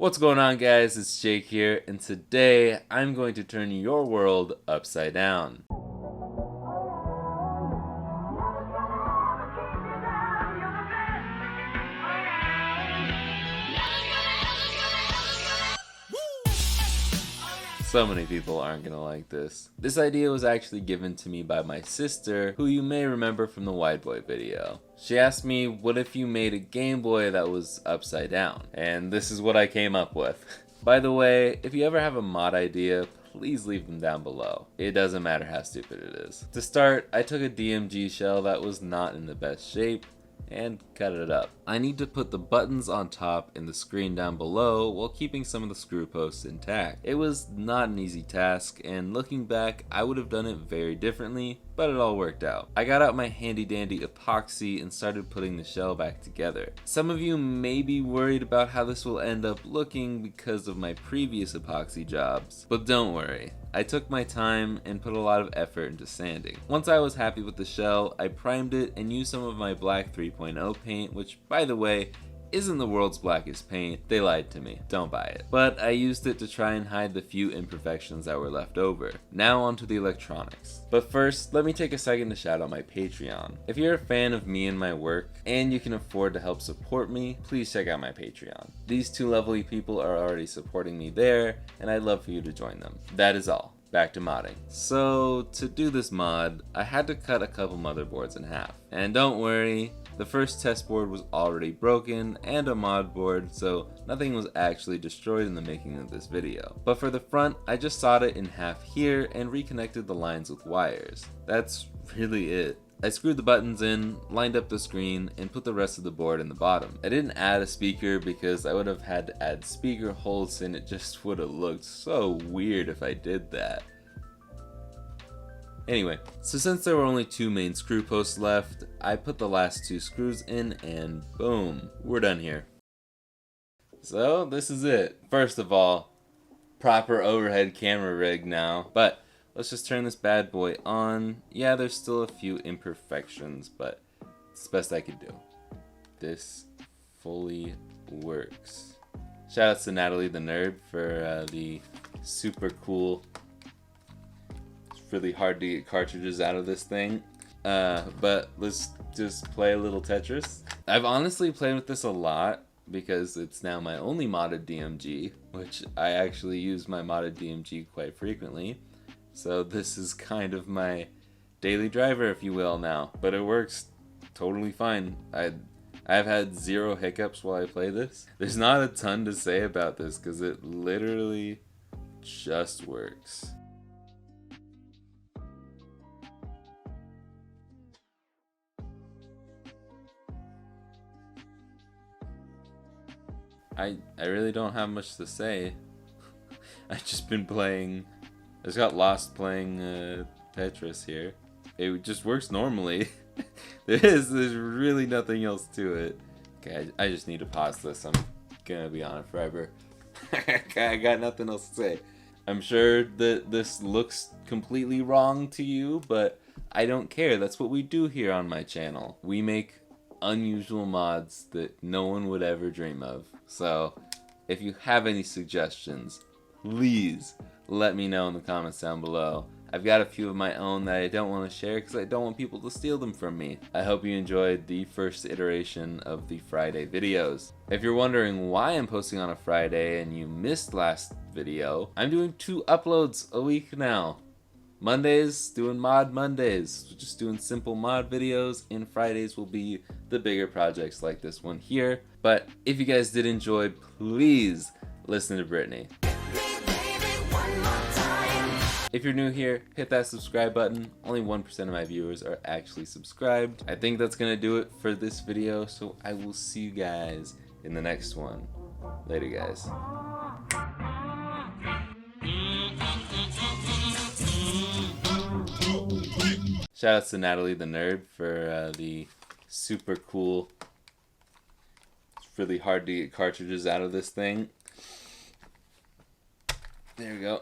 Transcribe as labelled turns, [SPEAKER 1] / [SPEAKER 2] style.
[SPEAKER 1] What's going on, guys? It's Jake here, and today I'm going to turn your world upside down. So many people aren't gonna like this. This idea was actually given to me by my sister, who you may remember from the Wide Boy video. She asked me, what if you made a Game Boy that was upside down? And this is what I came up with. By the way, if you ever have a mod idea, please leave them down below. It doesn't matter how stupid it is. To start, I took a DMG shell that was not in the best shape and cut it up. I need to put the buttons on top and the screen down below while keeping some of the screw posts intact. It was not an easy task, and looking back, I would have done it very differently, but it all worked out. I got out my handy dandy epoxy and started putting the shell back together. Some of you may be worried about how this will end up looking because of my previous epoxy jobs, but don't worry. I took my time and put a lot of effort into sanding. Once I was happy with the shell, I primed it and used some of my black 3.0 paint, which, by the way, isn't the world's blackest paint. They lied to me. Don't buy it. But I used it to try and hide the few imperfections that were left over. Now onto the electronics. But first, let me take a second to shout out my Patreon. If you're a fan of me and my work, and you can afford to help support me, please check out my Patreon. These two lovely people are already supporting me there, and I'd love for you to join them. That is all. Back to modding. So, to do this mod, I had to cut a couple motherboards in half. And don't worry, the first test board was already broken and a mod board, so nothing was actually destroyed in the making of this video. But for the front, I just sawed it in half here and reconnected the lines with wires. That's really it. I screwed the buttons in, lined up the screen, and put the rest of the board in the bottom. I didn't add a speaker because I would have had to add speaker holes and it just would have looked so weird if I did that. Anyway, so since there were only two main screw posts left, I put the last two screws in and boom, we're done here. So this is it. First of all, proper overhead camera rig now, but let's just turn this bad boy on. Yeah, there's still a few imperfections, but it's the best I could do. This fully works. Shoutouts to Natalie the Nerd for the super cool, it's really hard to get cartridges out of this thing. But let's just play a little Tetris. I've honestly played with this a lot because it's now my only modded DMG, which I actually use my modded DMG quite frequently. So this is kind of my daily driver, if you will, now. But it works totally fine. I've had zero hiccups while I play this. There's not a ton to say about this because it literally just works. I really don't have much to say. I've just been playing. I just got lost playing Tetris here. It just works normally. There's really nothing else to it. Okay, I just need to pause this. I'm gonna be on it forever. I got nothing else to say. I'm sure that this looks completely wrong to you, but I don't care. That's what we do here on my channel. We make unusual mods that no one would ever dream of. So, if you have any suggestions, please let me know in the comments down below. I've got a few of my own that I don't want to share because I don't want people to steal them from me. I hope you enjoyed the first iteration of the Friday videos. If you're wondering why I'm posting on a Friday and you missed last video, I'm doing 2 uploads a week now. Mondays, doing mod Mondays, just doing simple mod videos, and Fridays will be the bigger projects like this one here. But if you guys did enjoy, please listen to Brittany. If you're new here, hit that subscribe button. Only 1% of my viewers are actually subscribed. I think that's gonna do it for this video, so I will see you guys in the next one. Later, guys. Shoutouts to Natalie the Nerd for the super cool, it's really hard to get cartridges out of this thing. There we go.